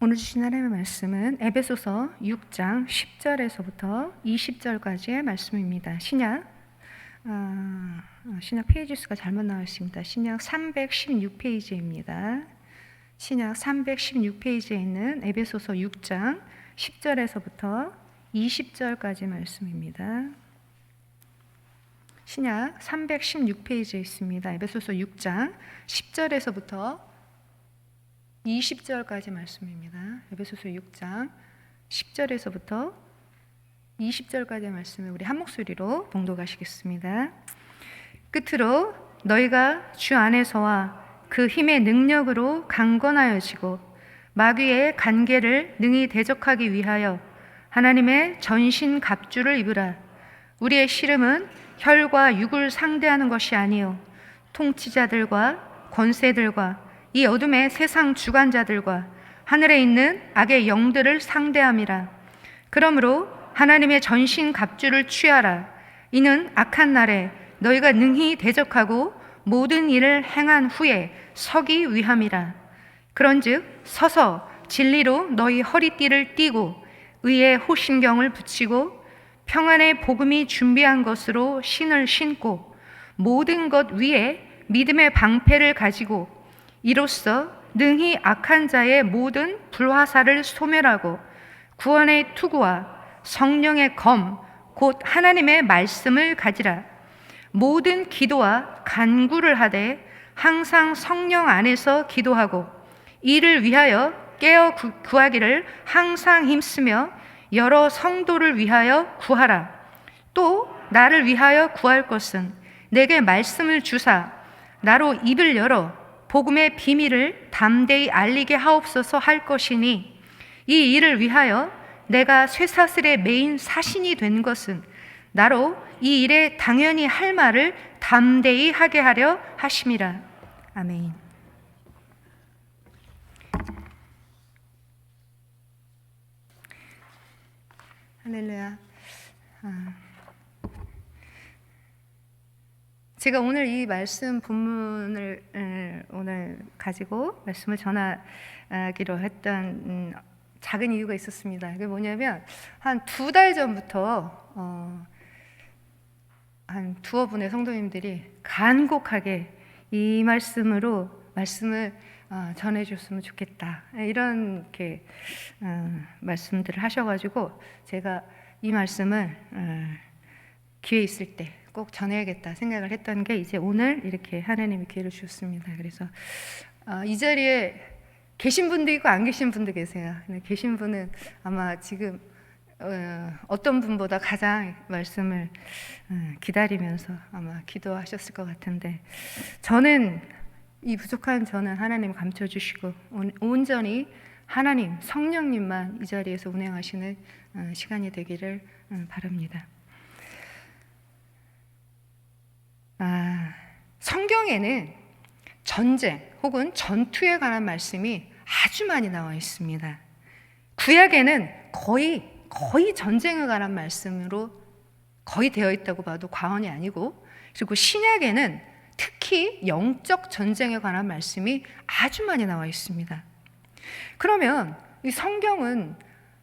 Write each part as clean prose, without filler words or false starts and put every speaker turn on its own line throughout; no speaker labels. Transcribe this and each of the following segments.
오늘 주신 하나님의 말씀은 에베소서 6장 10절에서부터 20절까지의 말씀입니다. 신약 페이지 수가 잘못 나와 있습니다. 신약 316페이지입니다. 신약 316페이지에 있는 에베소서 6장 10절에서부터 20절까지 말씀입니다. 신약 316페이지에 있습니다. 에베소서 6장 10절에서부터 20절까지 말씀입니다. 에베소서 6장 10절에서부터 20절까지의 말씀을 우리 한 목소리로 봉독하시겠습니다. 끝으로 너희가 주 안에서와 그 힘의 능력으로 강건하여지고 마귀의 간계를 능히 대적하기 위하여 하나님의 전신 갑주를 입으라. 우리의 씨름은 혈과 육을 상대하는 것이 아니요 통치자들과 권세들과 이 어둠의 세상 주관자들과 하늘에 있는 악의 영들을 상대함이라. 그러므로 하나님의 전신 갑주를 취하라. 이는 악한 날에 너희가 능히 대적하고 모든 일을 행한 후에 서기 위함이라. 그런즉 서서 진리로 너희 허리띠를 띠고 의의 호신경을 붙이고 평안의 복음이 준비한 것으로 신을 신고 모든 것 위에 믿음의 방패를 가지고 이로써 능히 악한 자의 모든 불화살을 소멸하고 구원의 투구와 성령의 검 곧 하나님의 말씀을 가지라. 모든 기도와 간구를 하되 항상 성령 안에서 기도하고 이를 위하여 깨어 구하기를 항상 힘쓰며 여러 성도를 위하여 구하라. 또 나를 위하여 구할 것은 내게 말씀을 주사 나로 입을 열어 복음의 비밀을 담대히 알리게 하옵소서 할 것이니 이 일을 위하여 내가 쇠사슬의 메인 사신이 된 것은 나로 이 일에 당연히 할 말을 담대히 하게 하려 하심이라. 아멘. 할렐루야. 제가 오늘 이 말씀 본문을 오늘 가지고 말씀을 전하기로 했던 작은 이유가 있었습니다. 그게 뭐냐면 한 2달 전부터 한 두어 분의 성도님들이 간곡하게 이 말씀을 전해줬으면 좋겠다 이런 이렇게 말씀들을 하셔가지고 제가 이 말씀을 기회 있을 때 꼭 전해야겠다 생각을 했던 게 이제 오늘 이렇게 하나님이 기회를 주셨습니다. 그래서 이 자리에 계신 분도 있고 안 계신 분도 계세요. 계신 분은 아마 지금 어떤 분보다 가장 말씀을 기다리면서 아마 기도하셨을 것 같은데 저는 이 부족한 저는 하나님 감춰주시고 온전히 하나님 성령님만 이 자리에서 운행하시는 시간이 되기를 바랍니다. 성경에는 전쟁 혹은 전투에 관한 말씀이 아주 많이 나와 있습니다. 구약에는 거의 전쟁에 관한 말씀으로 거의 되어 있다고 봐도 과언이 아니고, 그리고 신약에는 특히 영적 전쟁에 관한 말씀이 아주 많이 나와 있습니다. 그러면 이 성경은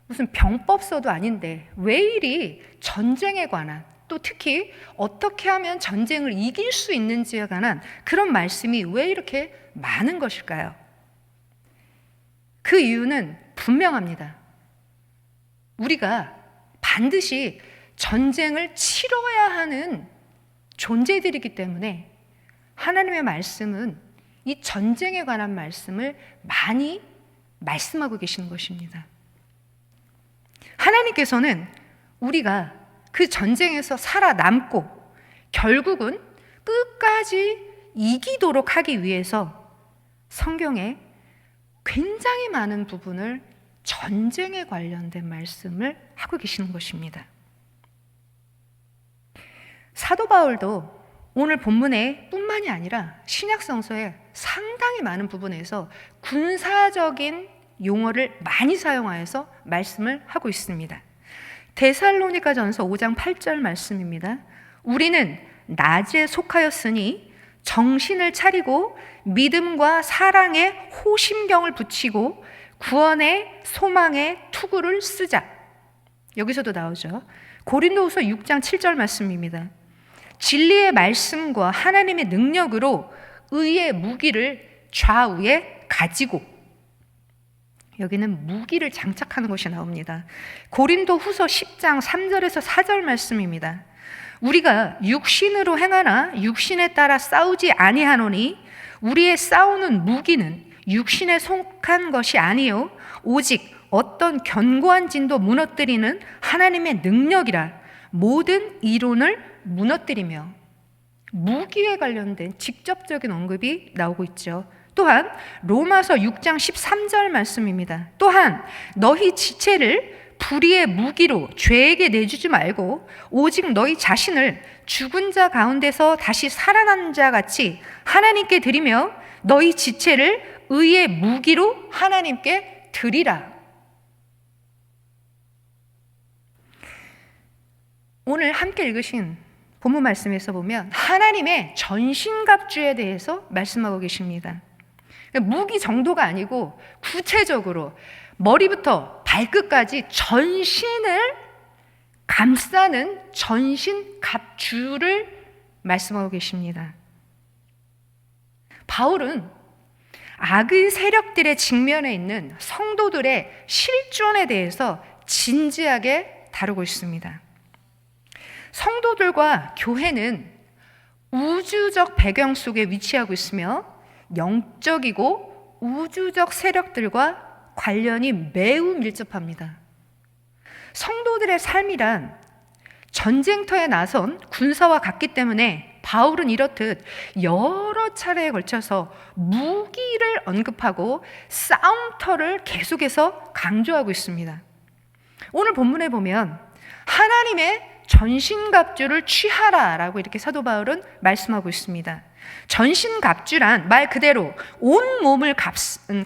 무슨 병법서도 아닌데 왜 이리 전쟁에 관한, 또 특히 어떻게 하면 전쟁을 이길 수 있는지에 관한 그런 말씀이 왜 이렇게 많은 것일까요? 그 이유는 분명합니다. 우리가 반드시 전쟁을 치러야 하는 존재들이기 때문에 하나님의 말씀은 이 전쟁에 관한 말씀을 많이 말씀하고 계시는 것입니다. 하나님께서는 우리가 그 전쟁에서 살아남고 결국은 끝까지 이기도록 하기 위해서 성경에 굉장히 많은 부분을 전쟁에 관련된 말씀을 하고 계시는 것입니다. 사도 바울도 오늘 본문에 뿐만이 아니라 신약 성서에 상당히 많은 부분에서 군사적인 용어를 많이 사용하여서 말씀을 하고 있습니다. 데살로니가전서 5장 8절 말씀입니다. 우리는 낮에 속하였으니 정신을 차리고 믿음과 사랑에 호심경을 붙이고 구원의 소망의 투구를 쓰자. 여기서도 나오죠. 고린도후서 6장 7절 말씀입니다. 진리의 말씀과 하나님의 능력으로 의의 무기를 좌우에 가지고, 여기는 무기를 장착하는 것이 나옵니다. 고린도후서 10장 3절에서 4절 말씀입니다. 우리가 육신으로 행하나 육신에 따라 싸우지 아니하노니 우리의 싸우는 무기는 육신에 속한 것이 아니요 오직 어떤 견고한 진도 무너뜨리는 하나님의 능력이라. 모든 이론을 무너뜨리며. 무기에 관련된 직접적인 언급이 나오고 있죠. 또한 로마서 6장 13절 말씀입니다. 또한 너희 지체를 불의의 무기로 죄에게 내주지 말고 오직 너희 자신을 죽은 자 가운데서 다시 살아난 자 같이 하나님께 드리며 너희 지체를 의의 무기로 하나님께 드리라. 오늘 함께 읽으신 본문 말씀에서 보면 하나님의 전신갑주에 대해서 말씀하고 계십니다. 무기 정도가 아니고 구체적으로 머리부터 발끝까지 전신을 감싸는 전신갑주를 말씀하고 계십니다. 바울은 악의 세력들의 직면에 있는 성도들의 실존에 대해서 진지하게 다루고 있습니다. 성도들과 교회는 우주적 배경 속에 위치하고 있으며 영적이고 우주적 세력들과 관련이 매우 밀접합니다. 성도들의 삶이란 전쟁터에 나선 군사와 같기 때문에 바울은 이렇듯 여러 차례에 걸쳐서 무기를 언급하고 싸움터를 계속해서 강조하고 있습니다. 오늘 본문에 보면 하나님의 전신갑주를 취하라라고 이렇게 사도 바울은 말씀하고 있습니다. 전신갑주란 말 그대로 온 몸을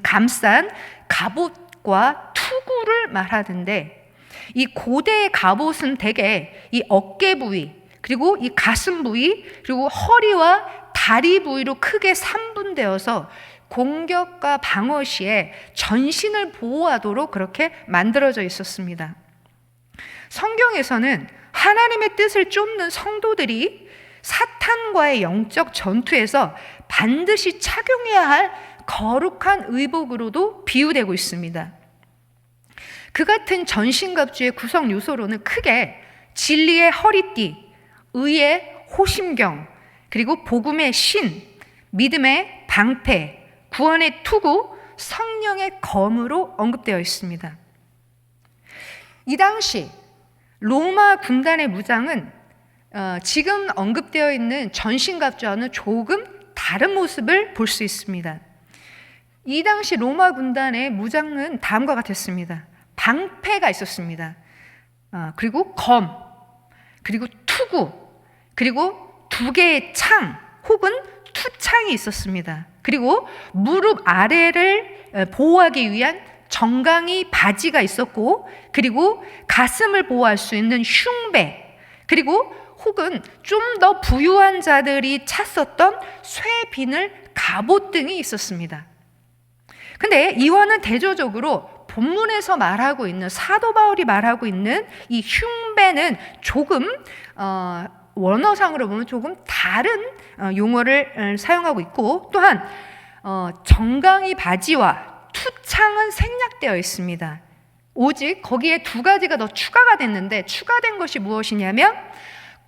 감싼 갑옷과 투구를 말하는데, 이 고대의 갑옷은 대개 이 어깨 부위, 그리고 이 가슴 부위, 그리고 허리와 다리 부위로 크게 3분되어서 공격과 방어 시에 전신을 보호하도록 그렇게 만들어져 있었습니다. 성경에서는 하나님의 뜻을 쫓는 성도들이 사탄과의 영적 전투에서 반드시 착용해야 할 거룩한 의복으로도 비유되고 있습니다. 그 같은 전신갑주의 구성 요소로는 크게 진리의 허리띠, 의의 호심경, 그리고 복음의 신, 믿음의 방패, 구원의 투구, 성령의 검으로 언급되어 있습니다. 이 당시 로마 군단의 무장은 지금 언급되어 있는 전신갑주와는 조금 다른 모습을 볼 수 있습니다. 이 당시 로마 군단의 무장은 다음과 같았습니다. 방패가 있었습니다. 그리고 검, 그리고 투구, 그리고 2개의 창 혹은 투창이 있었습니다. 그리고 무릎 아래를 보호하기 위한 정강이 바지가 있었고, 그리고 가슴을 보호할 수 있는 흉배, 그리고 혹은 좀 더 부유한 자들이 찼었던 쇠비늘 갑옷 등이 있었습니다. 근데 이와는 대조적으로 본문에서 말하고 있는, 사도 바울이 말하고 있는 이 흉배는 조금 원어상으로 보면 조금 다른 용어를 사용하고 있고, 또한 정강이 바지와 투창은 생략되어 있습니다. 오직 거기에 2가지가 더 추가가 됐는데, 추가된 것이 무엇이냐면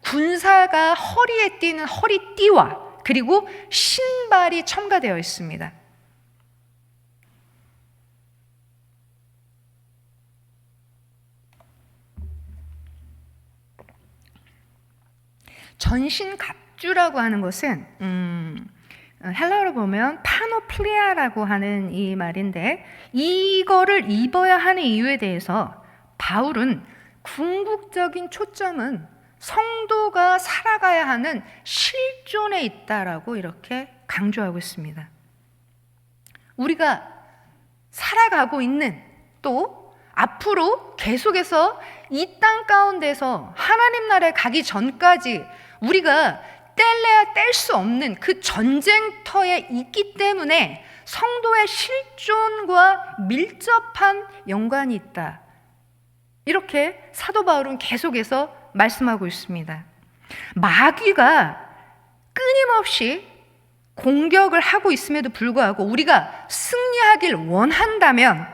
군사가 허리에 띠는 허리띠와 그리고 신발이 첨가되어 있습니다. 전신갑주라고 하는 것은 헬라어로 보면 파노플리아라고 하는 이 말인데, 이거를 입어야 하는 이유에 대해서 바울은 궁극적인 초점은 성도가 살아가야 하는 실존에 있다라고 이렇게 강조하고 있습니다. 우리가 살아가고 있는, 또 앞으로 계속해서 이 땅 가운데서 하나님 나라에 가기 전까지 우리가 뗄래야 뗄 수 없는 그 전쟁터에 있기 때문에 성도의 실존과 밀접한 연관이 있다. 이렇게 사도 바울은 계속해서 말씀하고 있습니다. 마귀가 끊임없이 공격을 하고 있음에도 불구하고 우리가 승리하길 원한다면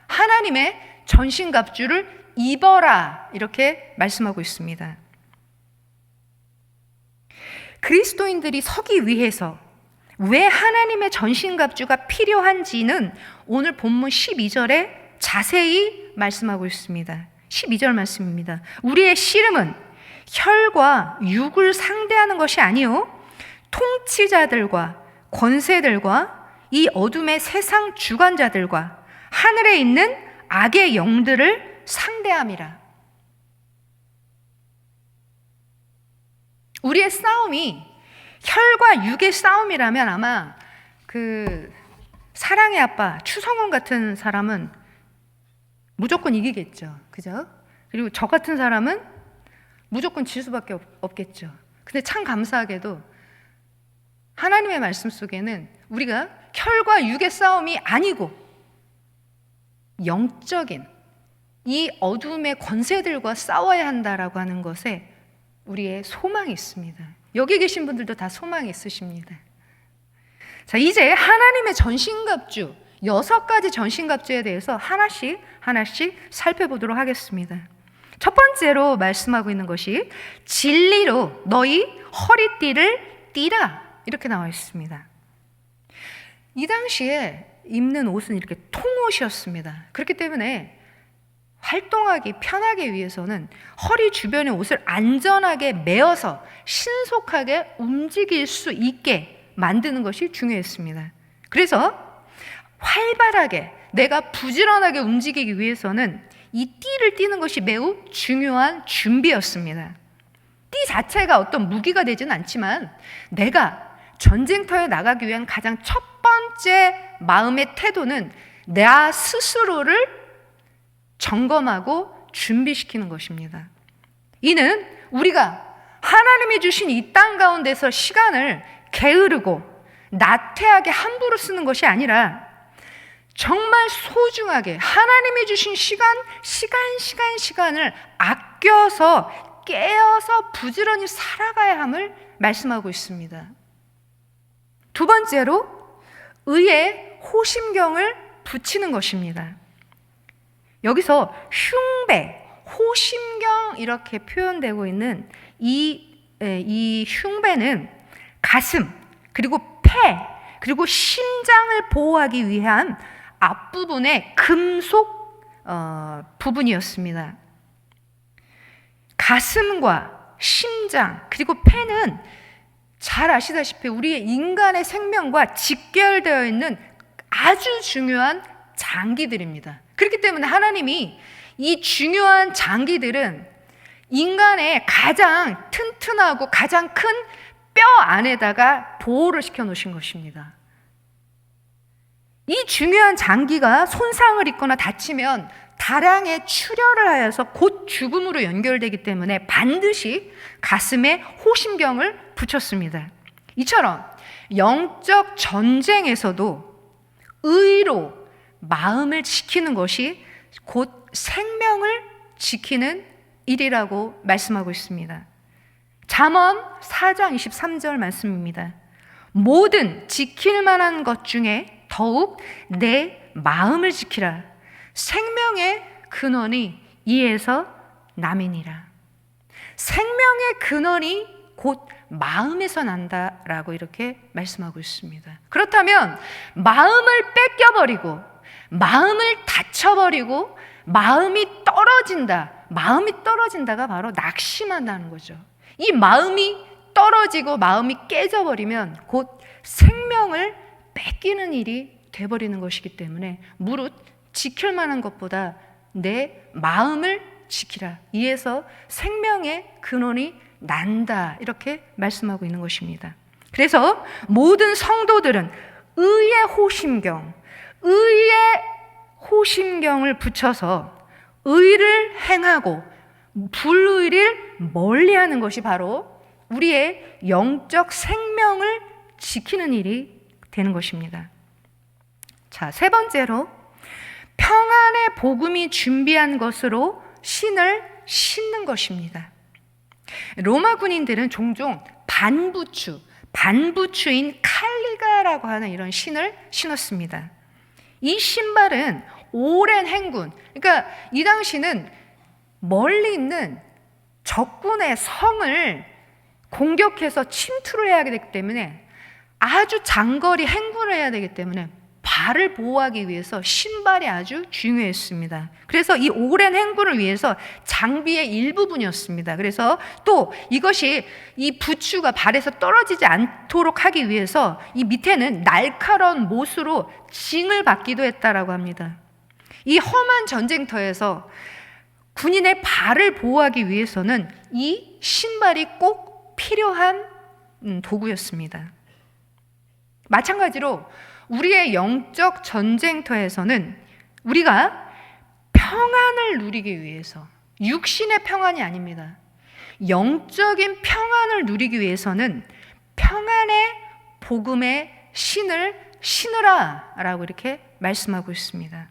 하나님의 전신갑주를 입어라, 이렇게 말씀하고 있습니다. 그리스도인들이 서기 위해서 왜 하나님의 전신갑주가 필요한지는 오늘 본문 12절에 자세히 말씀하고 있습니다. 12절 말씀입니다. 우리의 씨름은 혈과 육을 상대하는 것이 아니요 통치자들과 권세들과 이 어둠의 세상 주관자들과 하늘에 있는 악의 영들을 상대함이라. 우리의 싸움이 혈과 육의 싸움이라면 아마 그 사랑의 아빠 추성훈 같은 사람은 무조건 이기겠죠. 그죠? 그리고 저 같은 사람은 무조건 질 수밖에 없겠죠. 근데 참 감사하게도 하나님의 말씀 속에는 우리가 혈과 육의 싸움이 아니고 영적인 이 어둠의 권세들과 싸워야 한다라고 하는 것에 우리의 소망이 있습니다. 여기 계신 분들도 다 소망이 있으십니다. 자, 이제 하나님의 전신갑주 6가지 전신갑주에 대해서 하나씩 살펴보도록 하겠습니다. 첫 번째로 말씀하고 있는 것이 진리로 너희 허리띠를 띠라, 이렇게 나와 있습니다. 이 당시에 입는 옷은 이렇게 통옷이었습니다. 그렇기 때문에 활동하기 편하게 위해서는 허리 주변의 옷을 안전하게 메어서 신속하게 움직일 수 있게 만드는 것이 중요했습니다. 그래서 활발하게 내가 부지런하게 움직이기 위해서는 이 띠를 띠는 것이 매우 중요한 준비였습니다. 띠 자체가 어떤 무기가 되지는 않지만 내가 전쟁터에 나가기 위한 가장 첫 번째 마음의 태도는 나 스스로를 점검하고 준비시키는 것입니다. 이는 우리가 하나님이 주신 이 땅 가운데서 시간을 게으르고 나태하게 함부로 쓰는 것이 아니라 정말 소중하게 하나님이 주신 시간을 아껴서 깨어서 부지런히 살아가야 함을 말씀하고 있습니다. 두 번째로 의의 호심경을 붙이는 것입니다. 여기서 흉배, 호심경 이렇게 표현되고 있는 이 흉배는 가슴, 그리고 폐, 그리고 심장을 보호하기 위한 앞부분의 금속 부분이었습니다. 가슴과 심장, 그리고 폐는 잘 아시다시피 우리의 인간의 생명과 직결되어 있는 아주 중요한 장기들입니다. 그렇기 때문에 하나님이 이 중요한 장기들은 인간의 가장 튼튼하고 가장 큰 뼈 안에다가 보호를 시켜 놓으신 것입니다. 이 중요한 장기가 손상을 입거나 다치면 다량의 출혈을 하여서 곧 죽음으로 연결되기 때문에 반드시 가슴에 호심경을 붙였습니다. 이처럼 영적 전쟁에서도 의로 마음을 지키는 것이 곧 생명을 지키는 일이라고 말씀하고 있습니다. 잠언 4장 23절 말씀입니다. 모든 지킬 만한 것 중에 더욱 내 마음을 지키라. 생명의 근원이 이에서 남이니라. 생명의 근원이 곧 마음에서 난다라고 이렇게 말씀하고 있습니다. 그렇다면 마음을 뺏겨버리고 마음을 다쳐버리고 마음이 떨어진다가 바로 낙심한다는 거죠. 이 마음이 떨어지고 마음이 깨져버리면 곧 생명을 뺏기는 일이 돼버리는 것이기 때문에 무릇 지킬 만한 것보다 내 마음을 지키라. 이에서 생명의 근원이 난다. 이렇게 말씀하고 있는 것입니다. 그래서 모든 성도들은 의의 호심경을 붙여서 의를 행하고 불의를 멀리하는 것이 바로 우리의 영적 생명을 지키는 일이 되는 것입니다. 자, 세 번째로 평안의 복음이 준비한 것으로 신을 신는 것입니다. 로마 군인들은 종종 반부추인 칼리가라고 하는 이런 신을 신었습니다. 이 신발은 오랜 행군, 그러니까 이 당시는 멀리 있는 적군의 성을 공격해서 침투를 해야 되기 때문에 아주 장거리 행군을 해야 되기 때문에 발을 보호하기 위해서 신발이 아주 중요했습니다. 그래서 이 오랜 행군을 위해서 장비의 일부분이었습니다. 그래서 또 이것이 이 부추가 발에서 떨어지지 않도록 하기 위해서 이 밑에는 날카로운 못으로 징을 받기도 했다라고 합니다. 이 험한 전쟁터에서 군인의 발을 보호하기 위해서는 이 신발이 꼭 필요한 도구였습니다. 마찬가지로 우리의 영적 전쟁터에서는 우리가 평안을 누리기 위해서, 육신의 평안이 아닙니다. 영적인 평안을 누리기 위해서는 평안의 복음의 신을 신으라 라고 이렇게 말씀하고 있습니다.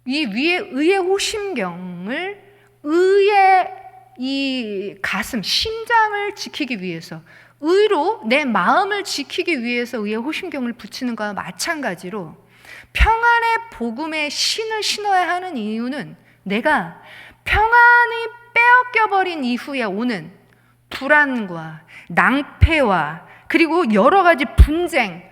이 위에 의의 호심경을, 의의 이 가슴, 심장을 지키기 위해서, 의로 내 마음을 지키기 위해서 의의 호심경을 붙이는 것과 마찬가지로 평안의 복음의 신을 신어야 하는 이유는 내가 평안이 빼앗겨버린 이후에 오는 불안과 낭패와 그리고 여러 가지 분쟁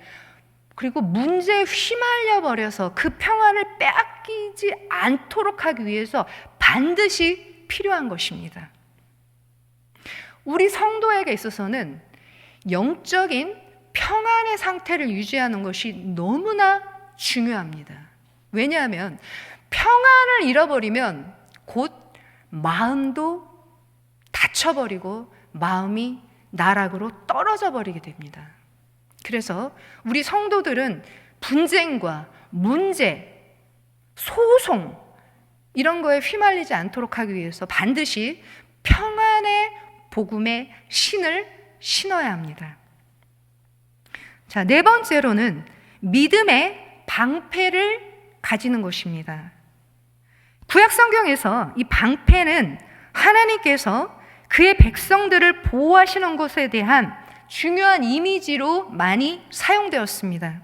그리고 문제에 휘말려 버려서 그 평안을 빼앗기지 않도록 하기 위해서 반드시 필요한 것입니다. 우리 성도에게 있어서는 영적인 평안의 상태를 유지하는 것이 너무나 중요합니다. 왜냐하면 평안을 잃어버리면 곧 마음도 닫혀버리고 마음이 나락으로 떨어져 버리게 됩니다. 그래서 우리 성도들은 분쟁과 문제, 소송 이런 거에 휘말리지 않도록 하기 위해서 반드시 평안의 복음의 신을 신어야 합니다. 자, 네 번째로는 믿음의 방패를 가지는 것입니다. 구약 성경에서 이 방패는 하나님께서 그의 백성들을 보호하시는 것에 대한 중요한 이미지로 많이 사용되었습니다.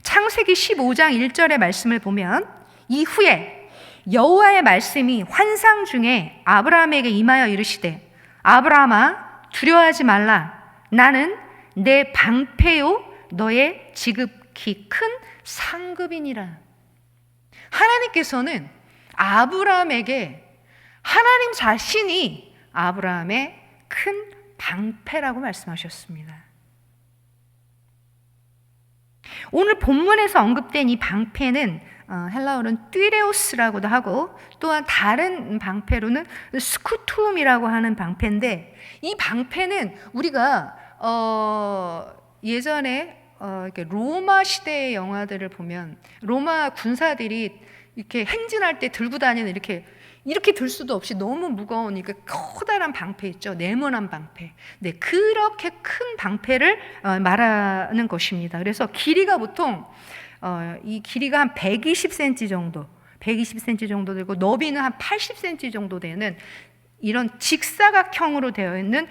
창세기 15장 1절의 말씀을 보면 이후에 여호와의 말씀이 환상 중에 아브라함에게 임하여 이르시되 아브라함아 두려워하지 말라. 나는 내 방패요 너의 지극히 큰 상급이니라. 하나님께서는 아브라함에게 하나님 자신이 아브라함의 큰 방패라고 말씀하셨습니다. 오늘 본문에서 언급된 이 방패는 헬라어로는 띠레오스라고도 하고 또한 다른 방패로는 스쿠툼이라고 하는 방패인데 이 방패는 우리가 예전에 이렇게 로마 시대의 영화들을 보면 로마 군사들이 이렇게 행진할 때 들고 다니는 이렇게 들 수도 없이 너무 무거우니까 커다란 방패 있죠. 네모난 방패. 네, 그렇게 큰 방패를 말하는 것입니다. 그래서 길이가 보통 이 길이가 한 120cm 정도 되고 너비는 한 80cm 정도 되는 이런 직사각형으로 되어 있는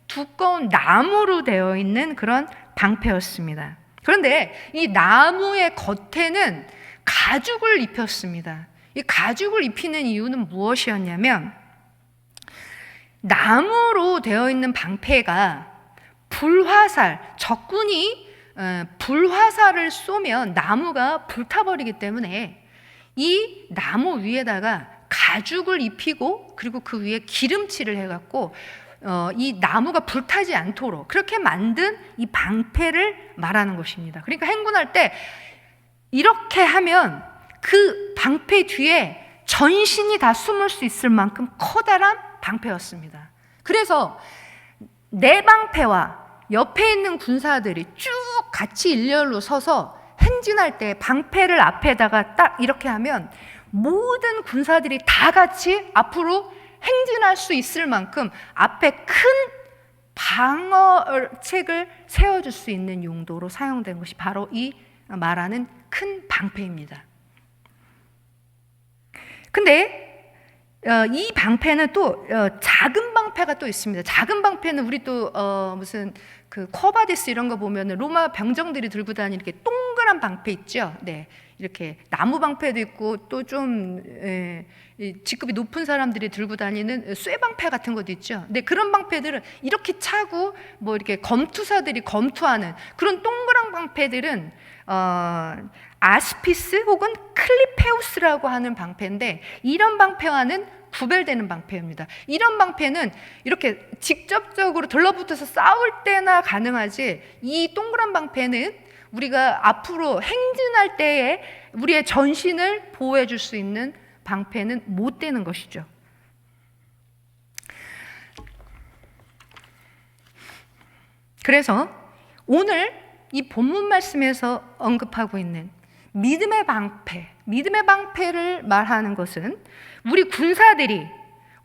두꺼운 나무로 되어 있는 그런 방패였습니다. 그런데 이 나무의 겉에는 가죽을 입혔습니다. 이 가죽을 입히는 이유는 무엇이었냐면 나무로 되어 있는 방패가 적군이 불화살을 쏘면 나무가 불타버리기 때문에 이 나무 위에다가 가죽을 입히고 그리고 그 위에 기름칠을 해갖고 이 나무가 불타지 않도록 그렇게 만든 이 방패를 말하는 것입니다. 그러니까 행군할 때 이렇게 하면 그 방패 뒤에 전신이 다 숨을 수 있을 만큼 커다란 방패였습니다. 그래서 내 방패와 옆에 있는 군사들이 쭉 같이 일렬로 서서 행진할 때 방패를 앞에다가 딱 이렇게 하면 모든 군사들이 다 같이 앞으로 행진할 수 있을 만큼 앞에 큰 방어책을 세워줄 수 있는 용도로 사용된 것이 바로 이 말하는 큰 방패입니다. 근데 이 방패는 또 작은 방패가 또 있습니다. 작은 방패는 우리 또 무슨 그 쿼바디스 이런 거 보면은 로마 병정들이 들고 다니는 이렇게 동그란 방패 있죠. 네, 이렇게 나무 방패도 있고 또 좀 직급이 높은 사람들이 들고 다니는 쇠방패 같은 것도 있죠. 근데 그런 방패들은 이렇게 차고 뭐 이렇게 검투사들이 검투하는 그런 동그란 방패들은 아스피스 혹은 클리페우스라고 하는 방패인데, 이런 방패와는 구별되는 방패입니다. 이런 방패는 이렇게 직접적으로 들러붙어서 싸울 때나 가능하지, 이 동그란 방패는 우리가 앞으로 행진할 때에 우리의 전신을 보호해 줄 수 있는 방패는 못 되는 것이죠. 그래서 오늘 이 본문 말씀에서 언급하고 있는 믿음의 방패를 말하는 것은 우리 군사들이,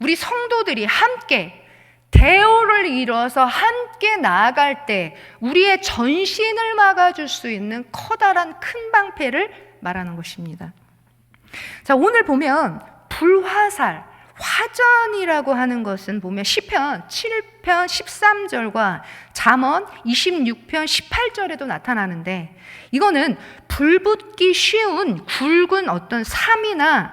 우리 성도들이 함께 대오를 이뤄서 함께 나아갈 때 우리의 전신을 막아줄 수 있는 커다란 큰 방패를 말하는 것입니다. 자, 오늘 보면 불화살, 화전이라고 하는 것은 보면 시편 7편 13절과 잠언 26편 18절에도 나타나는데, 이거는 불붙기 쉬운 굵은 어떤 삼이나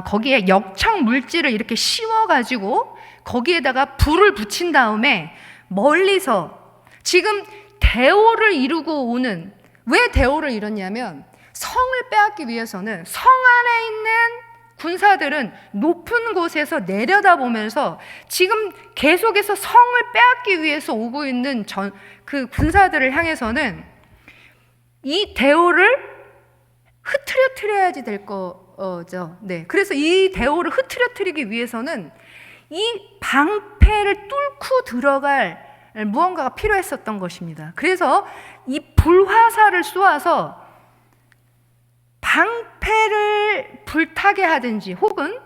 거기에 역청 물질을 이렇게 씌워가지고 거기에다가 불을 붙인 다음에 멀리서 지금 대오를 이루고 오는, 왜 대오를 이뤘냐면 성을 빼앗기 위해서는 성 안에 있는 군사들은 높은 곳에서 내려다보면서 지금 계속해서 성을 빼앗기 위해서 오고 있는 그 군사들을 향해서는 이 대오를 흐트려뜨려야지 될 거죠. 네. 그래서 이 대오를 흐트려뜨리기 위해서는 이 방패를 뚫고 들어갈 무언가가 필요했었던 것입니다. 그래서 이 불화살을 쏘아서 방패를 불타게 하든지 혹은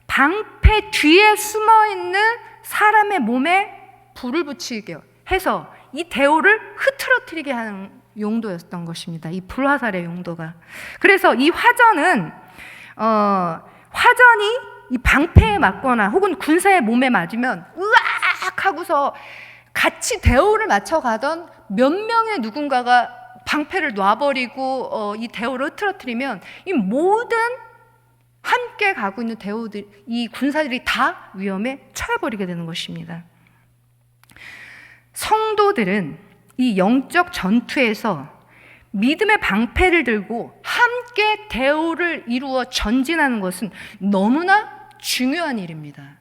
방패 뒤에 숨어있는 사람의 몸에 불을 붙이게 해서 이 대오를 흐트러뜨리게 하는 용도였던 것입니다. 이 불화살의 용도가. 그래서 이 화전은 화전이 이 방패에 맞거나 혹은 군사의 몸에 맞으면 으악 하고서 같이 대오를 맞춰가던 몇 명의 누군가가 방패를 놔버리고 이 대오를 흐트러뜨리면 이 모든 함께 가고 있는 대오들, 이 군사들이 다 위험에 처해버리게 되는 것입니다. 성도들은 이 영적 전투에서 믿음의 방패를 들고 함께 대오를 이루어 전진하는 것은 너무나 중요한 일입니다.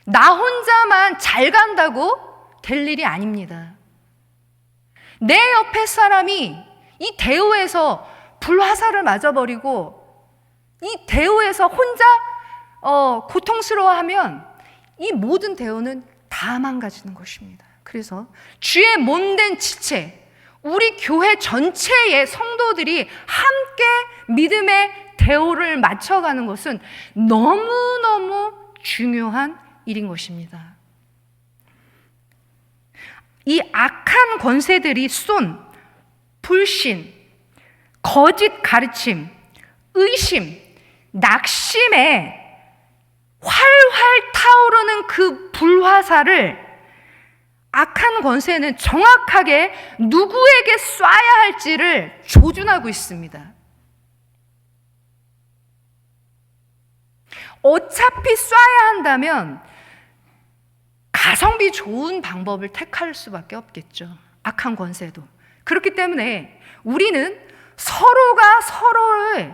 나 혼자만 잘 간다고 될 일이 아닙니다. 내 옆에 사람이 이 대오에서 불화살을 맞아버리고 이 대오에서 혼자 고통스러워하면 이 모든 대오는 다 망가지는 것입니다. 그래서 주의 몸된 지체, 우리 교회 전체의 성도들이 함께 믿음의 대오를 맞춰가는 것은 너무너무 중요한 일인 것입니다. 이 악한 권세들이 쏜 불신, 거짓 가르침, 의심, 낙심에 활활 타오르는 그 불화살을 악한 권세는 정확하게 누구에게 쏴야 할지를 조준하고 있습니다. 어차피 쏴야 한다면 가성비 좋은 방법을 택할 수밖에 없겠죠. 악한 권세도. 그렇기 때문에 우리는 서로가 서로의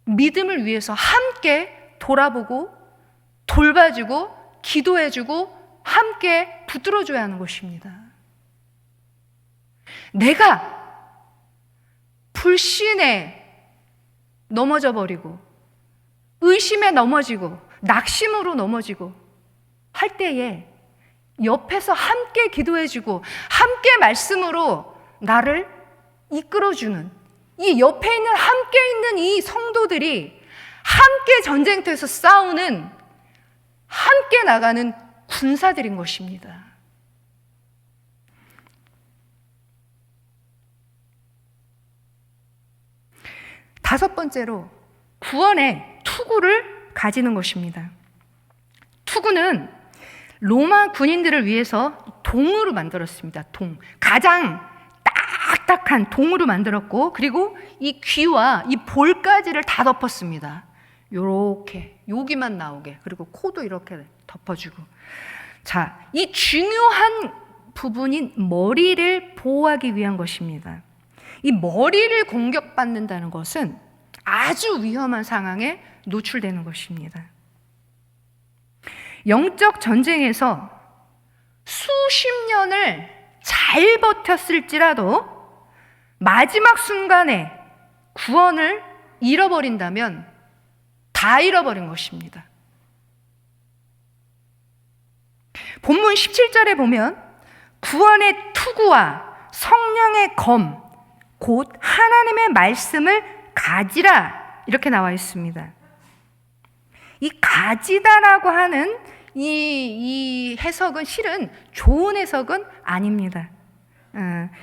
믿음을 위해서 함께 돌아보고 돌봐주고 기도해주고 함께 붙들어줘야 하는 것입니다. 내가 불신에 넘어져 버리고 의심에 넘어지고 낙심으로 넘어지고 할 때에 옆에서 함께 기도해주고 함께 말씀으로 나를 이끌어주는 이 옆에 있는 함께 있는 이 성도들이 함께 전쟁터에서 싸우는 함께 나가는 군사들인 것입니다. 다섯 번째로 구원의 투구를 가지는 것입니다. 투구는 로마 군인들을 위해서 동으로 만들었습니다. 동. 가장 딱딱한 동으로 만들었고, 그리고 이 귀와 이 볼까지를 다 덮었습니다. 요렇게 여기만 나오게, 그리고 코도 이렇게 덮어주고. 자, 이 중요한 부분인 머리를 보호하기 위한 것입니다. 이 머리를 공격받는다는 것은 아주 위험한 상황에 노출되는 것입니다. 영적 전쟁에서 수십 년을 잘 버텼을지라도 마지막 순간에 구원을 잃어버린다면 다 잃어버린 것입니다. 본문 17절에 보면 구원의 투구와 성령의 검, 곧 하나님의 말씀을 가지라, 이렇게 나와 있습니다. 이 가지다라고 하는 이 해석은 실은 좋은 해석은 아닙니다.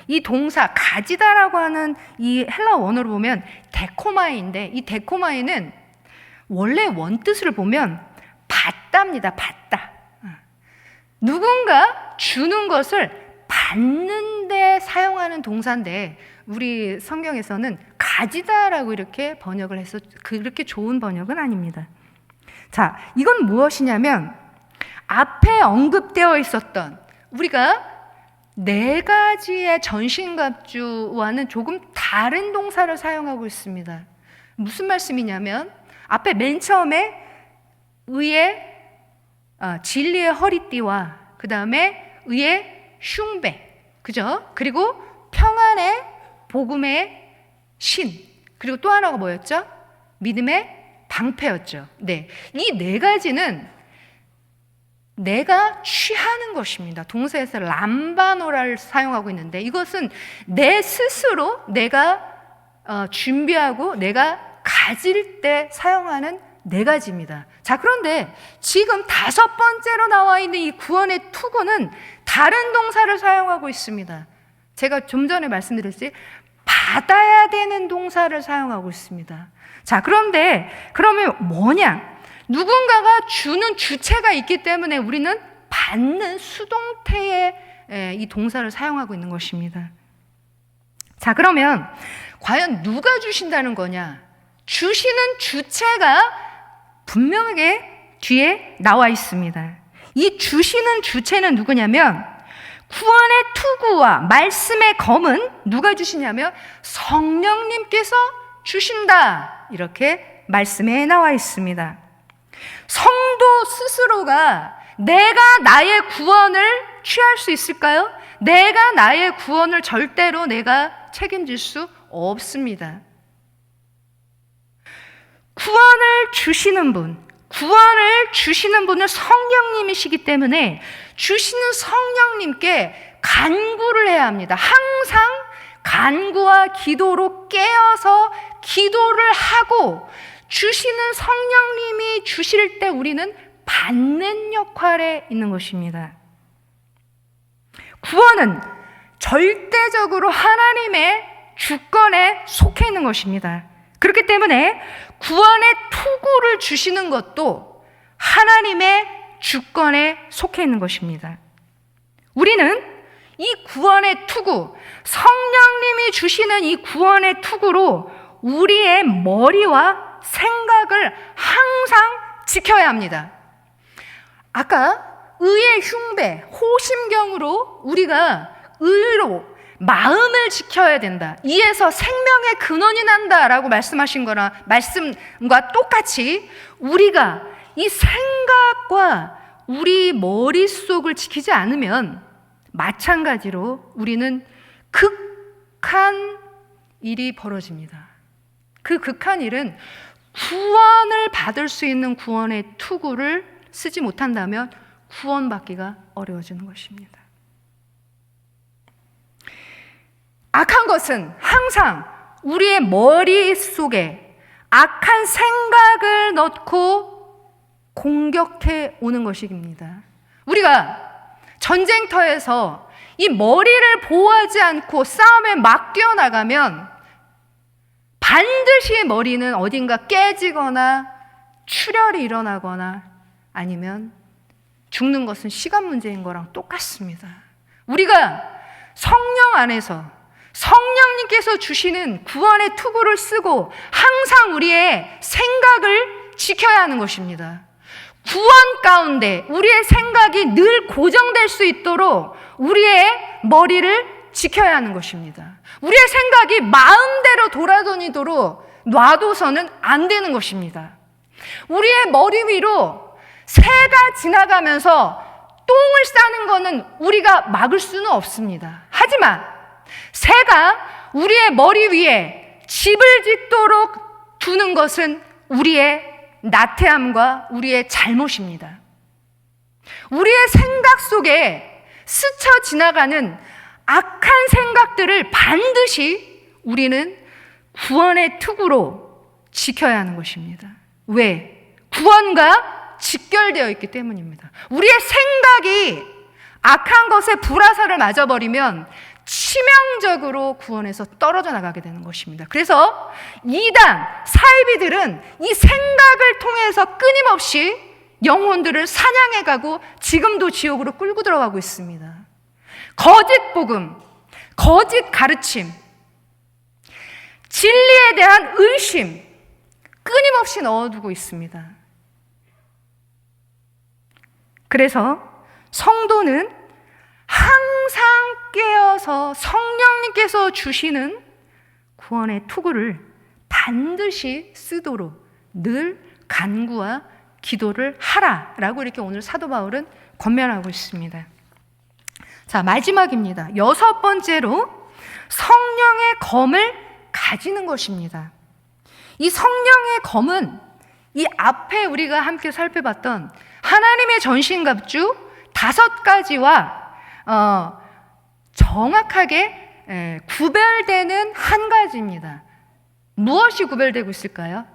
이 동사 가지다라고 하는 이 헬라 원어로 보면 데코마이인데, 이 데코마이는 원래 원뜻을 보면 받답니다. 받다. 누군가 주는 것을 받는 데 사용하는 동사인데, 우리 성경에서는 가지다라고 이렇게 번역을 해서 그렇게 좋은 번역은 아닙니다. 자, 이건 무엇이냐면 앞에 언급되어 있었던 우리가 네 가지의 전신갑주와는 조금 다른 동사를 사용하고 있습니다. 무슨 말씀이냐면 앞에 맨 처음에 의의 진리의 허리띠와 그 다음에 의의 흉배, 그죠? 그리고 평안의 복음의 신, 그리고 또 하나가 뭐였죠? 믿음의 방패였죠. 네, 이 네 가지는 내가 취하는 것입니다. 동사에서 람바노라를 사용하고 있는데, 이것은 내 스스로 내가 준비하고 내가 가질 때 사용하는 네 가지입니다. 자, 그런데 지금 다섯 번째로 나와 있는 이 구원의 투구는 다른 동사를 사용하고 있습니다. 제가 좀 전에 말씀드렸지, 받아야 되는 동사를 사용하고 있습니다. 자, 그런데 그러면 뭐냐? 누군가가 주는 주체가 있기 때문에 우리는 받는 수동태의 이 동사를 사용하고 있는 것입니다. 자, 그러면 과연 누가 주신다는 거냐? 주시는 주체가 분명하게 뒤에 나와 있습니다. 이 주시는 주체는 누구냐면 구원의 투구와 말씀의 검은 누가 주시냐면 성령님께서 주신다, 이렇게 말씀에 나와 있습니다. 성도 스스로가 내가 나의 구원을 취할 수 있을까요? 내가 나의 구원을 절대로 내가 책임질 수 없습니다. 구원을 주시는 분은 성령님이시기 때문에 주시는 성령님께 간구를 해야 합니다. 항상 간구와 기도로 깨어서 기도를 하고 주시는 성령님이 주실 때 우리는 받는 역할에 있는 것입니다. 구원은 절대적으로 하나님의 주권에 속해 있는 것입니다. 그렇기 때문에 구원의 투구를 주시는 것도 하나님의 주권에 속해 있는 것입니다. 우리는 이 구원의 투구, 성령님이 주시는 이 구원의 투구로 우리의 머리와 생각을 항상 지켜야 합니다. 아까 의의 흉배, 호심경으로 우리가 의로 마음을 지켜야 된다. 이에서 생명의 근원이 난다라고 말씀하신 거나 말씀과 똑같이 우리가 이 생각과 우리 머릿속을 지키지 않으면 마찬가지로 우리는 극한 일이 벌어집니다. 그 극한 일은 구원을 받을 수 있는 구원의 투구를 쓰지 못한다면 구원받기가 어려워지는 것입니다. 악한 것은 항상 우리의 머릿속에 악한 생각을 넣고 공격해 오는 것입니다. 우리가 전쟁터에서 이 머리를 보호하지 않고 싸움에 막 뛰어나가면 반드시 머리는 어딘가 깨지거나 출혈이 일어나거나 아니면 죽는 것은 시간 문제인 거랑 똑같습니다. 우리가 성령 안에서 성령님께서 주시는 구원의 투구를 쓰고 항상 우리의 생각을 지켜야 하는 것입니다. 구원 가운데 우리의 생각이 늘 고정될 수 있도록 우리의 머리를 지켜야 하는 것입니다. 우리의 생각이 마음대로 돌아다니도록 놔둬서는 안 되는 것입니다. 우리의 머리 위로 새가 지나가면서 똥을 싸는 것은 우리가 막을 수는 없습니다. 하지만 새가 우리의 머리 위에 집을 짓도록 두는 것은 우리의 나태함과 우리의 잘못입니다. 우리의 생각 속에 스쳐 지나가는 악한 생각들을 반드시 우리는 구원의 투구로 지켜야 하는 것입니다. 왜? 구원과 직결되어 있기 때문입니다. 우리의 생각이 악한 것에 불화살을 맞아버리면 치명적으로 구원에서 떨어져 나가게 되는 것입니다. 그래서 이단, 사이비들은 이 생각을 통해서 끊임없이 영혼들을 사냥해가고 지금도 지옥으로 끌고 들어가고 있습니다. 거짓 복음, 거짓 가르침, 진리에 대한 의심 끊임없이 넣어두고 있습니다. 그래서 성도는 항상 깨어서 성령님께서 주시는 구원의 투구를 반드시 쓰도록 늘 간구와 기도를 하라라고 이렇게 오늘 사도 바울은 권면하고 있습니다. 자, 마지막입니다. 6번째로 성령의 검을 가지는 것입니다. 이 성령의 검은 이 앞에 우리가 함께 살펴봤던 하나님의 전신갑주 5가지와 정확하게 구별되는 한 가지입니다. 무엇이 구별되고 있을까요?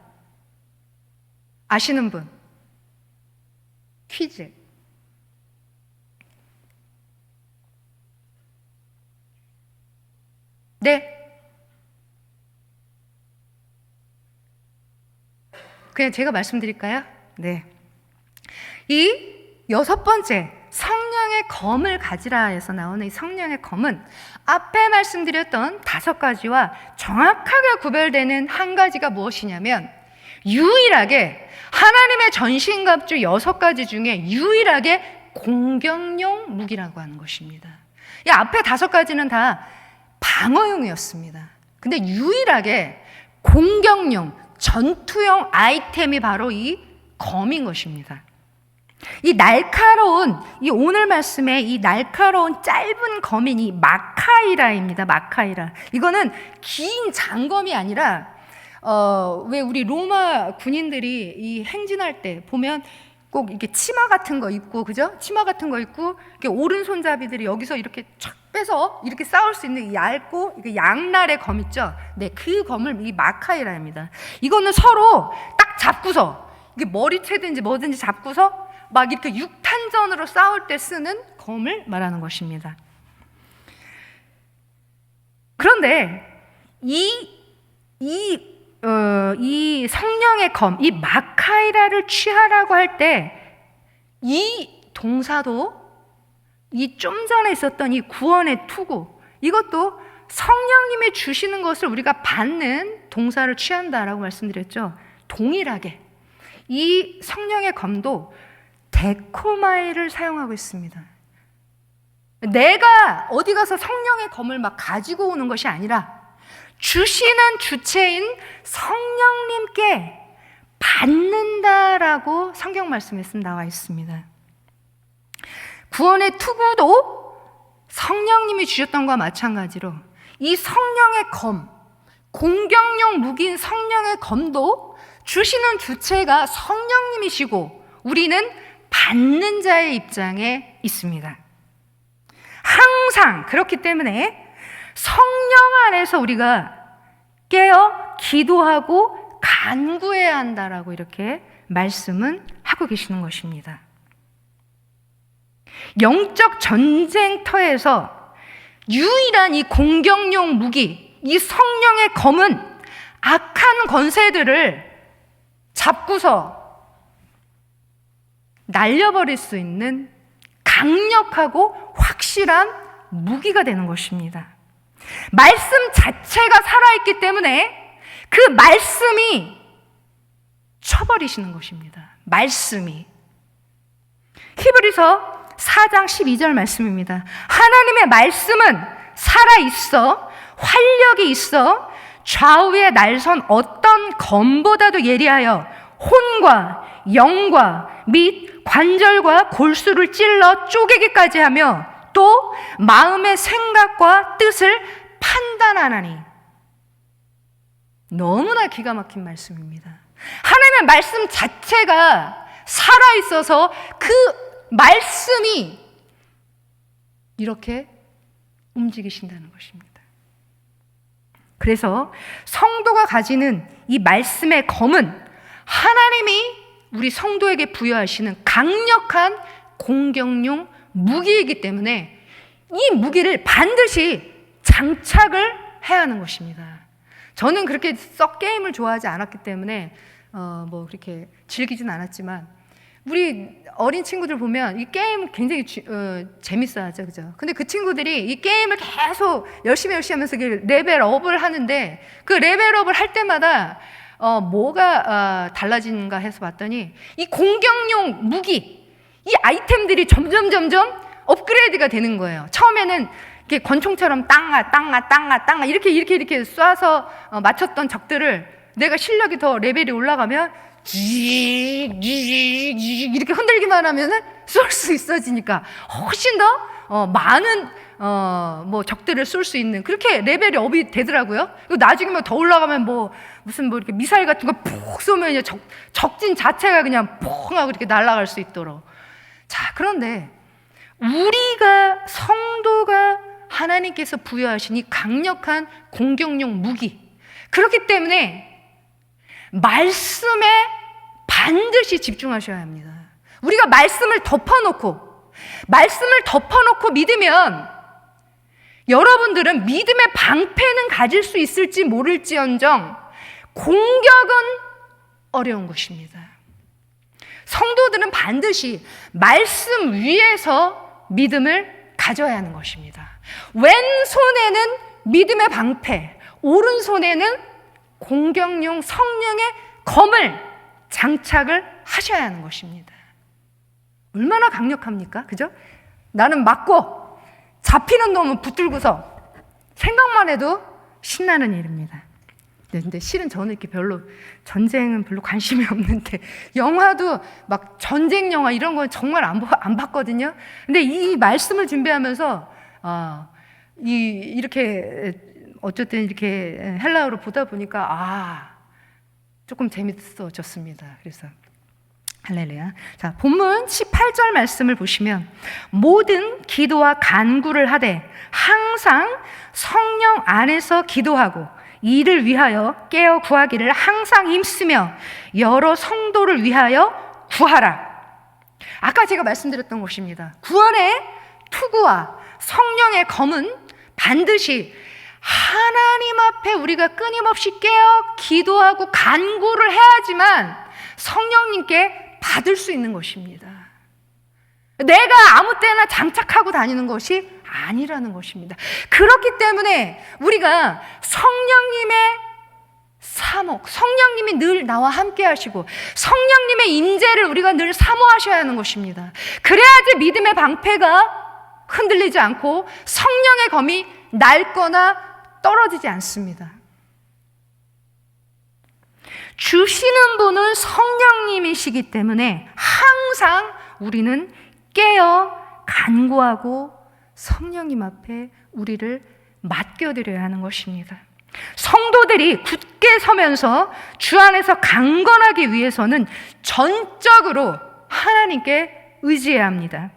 아시는 분? 퀴즈. 네. 그냥 제가 말씀드릴까요? 네. 이 6번째 성령의 검을 가지라 해서 나오는 이 성령의 검은 앞에 말씀드렸던 5가지와 정확하게 구별되는 한 가지가 무엇이냐면 유일하게 하나님의 전신갑주 6가지 중에 유일하게 공격용 무기라고 하는 것입니다. 이 앞에 5가지는 다 방어용이었습니다. 근데 유일하게 공격용, 전투용 아이템이 바로 이 검인 것입니다. 이 날카로운, 이 오늘 말씀에 이 날카로운 짧은 검인 이 마카이라입니다. 마카이라. 이거는 긴 장검이 아니라 왜 우리 로마 군인들이 이 행진할 때 보면 꼭 이렇게 치마 같은 거 입고, 그죠? 치마 같은 거 입고 이렇게 오른손잡이들이 여기서 이렇게 촥 빼서 이렇게 싸울 수 있는 이 얇고 이게 양날의 검 있죠? 네, 그 검을 이 마카이라입니다. 이거는 서로 딱 잡고서 이게 머리채든지 뭐든지 잡고서 막 이렇게 육탄전으로 싸울 때 쓰는 검을 말하는 것입니다. 그런데 이 성령의 검, 이 마카이라를 취하라고 할 때 이 동사도 이 좀 전에 있었던 이 구원의 투구, 이것도 성령님이 주시는 것을 우리가 받는 동사를 취한다라고 말씀드렸죠. 동일하게 이 성령의 검도 데코마이를 사용하고 있습니다. 내가 어디 가서 성령의 검을 막 가지고 오는 것이 아니라 주시는 주체인 성령님께 받는다라고 성경 말씀에 나와 있습니다. 구원의 투구도 성령님이 주셨던 것과 마찬가지로 이 성령의 검, 공격용 무기인 성령의 검도 주시는 주체가 성령님이시고 우리는 받는 자의 입장에 있습니다. 항상 그렇기 때문에 성령 안에서 우리가 깨어 기도하고 간구해야 한다라고 이렇게 말씀은 하고 계시는 것입니다. 영적 전쟁터에서 유일한 이 공격용 무기, 이 성령의 검은 악한 권세들을 잡고서 날려버릴 수 있는 강력하고 확실한 무기가 되는 것입니다. 말씀 자체가 살아있기 때문에 그 말씀이 쳐버리시는 것입니다. 말씀이. 히브리서 4장 12절 말씀입니다. 하나님의 말씀은 살아있어 활력이 있어 좌우에 날선 어떤 검보다도 예리하여 혼과 영과 및 관절과 골수를 찔러 쪼개기까지 하며 또 마음의 생각과 뜻을 판단하나니. 너무나 기가 막힌 말씀입니다. 하나님의 말씀 자체가 살아있어서 그 말씀이 이렇게 움직이신다는 것입니다. 그래서 성도가 가지는 이 말씀의 검은 하나님이 우리 성도에게 부여하시는 강력한 공격용 무기이기 때문에 이 무기를 반드시 장착을 해야 하는 것입니다. 저는 그렇게 썩 게임을 좋아하지 않았기 때문에 뭐 그렇게 즐기진 않았지만 우리 어린 친구들 보면 이 게임 굉장히 재밌어하죠, 그죠? 근데 그 친구들이 이 게임을 계속 열심히 하면서 레벨업을 하는데 그 레벨업을 할 때마다 뭐가 달라지는가 해서 봤더니 이 공격용 무기, 이 아이템들이 점점 업그레이드가 되는 거예요. 처음에는 이렇게 권총처럼 땅아 이렇게 쏴서 맞췄던 적들을 내가 실력이 더 레벨이 올라가면 이렇게 흔들기만 하면은 쏠 수 있어지니까 훨씬 더 많은 뭐 적들을 쏠 수 있는 그렇게 레벨이 업이 되더라고요. 그리고 나중에 더 올라가면 무슨 이렇게 미사일 같은 거 푹 쏘면 이제 적진 자체가 그냥 퐁 하고 이렇게 날아갈 수 있도록. 자, 그런데 우리가 성도가 하나님께서 부여하신 이 강력한 공격용 무기, 그렇기 때문에 말씀에 반드시 집중하셔야 합니다. 우리가 말씀을 덮어놓고 믿으면 여러분들은 믿음의 방패는 가질 수 있을지 모를지언정 공격은 어려운 것입니다. 성도들은 반드시 말씀 위에서 믿음을 가져야 하는 것입니다. 왼손에는 믿음의 방패, 오른손에는 공격용 성령의 검을 장착을 하셔야 하는 것입니다. 얼마나 강력합니까? 그죠? 나는 맞고 잡히는 놈은 붙들고서 생각만 해도 신나는 일입니다. 근데 실은 저는 이렇게 전쟁은 별로 관심이 없는데 영화도 막 전쟁 영화 이런 건 정말 안 봤거든요. 근데 이 말씀을 준비하면서 이렇게 어쨌든 이렇게 헬라어로 보다 보니까 조금 재밌어졌습니다. 그래서 할렐루야. 자, 본문 18절 말씀을 보시면 모든 기도와 간구를 하되 항상 성령 안에서 기도하고 이를 위하여 깨어 구하기를 항상 힘쓰며 여러 성도를 위하여 구하라. 아까 제가 말씀드렸던 것입니다. 구원의 투구와 성령의 검은 반드시 하나님 앞에 우리가 끊임없이 깨어 기도하고 간구를 해야지만 성령님께 받을 수 있는 것입니다. 내가 아무 때나 장착하고 다니는 것이 아니라는 것입니다. 그렇기 때문에 우리가 성령님의 사목, 성령님이 늘 나와 함께 하시고 성령님의 임재를 우리가 늘 사모하셔야 하는 것입니다. 그래야지 믿음의 방패가 흔들리지 않고 성령의 검이 낡거나 떨어지지 않습니다. 주시는 분은 성령님이시기 때문에 항상 우리는 깨어 간구하고 성령님 앞에 우리를 맡겨드려야 하는 것입니다. 성도들이 굳게 서면서 주 안에서 강건하기 위해서는 전적으로 하나님께 의지해야 합니다.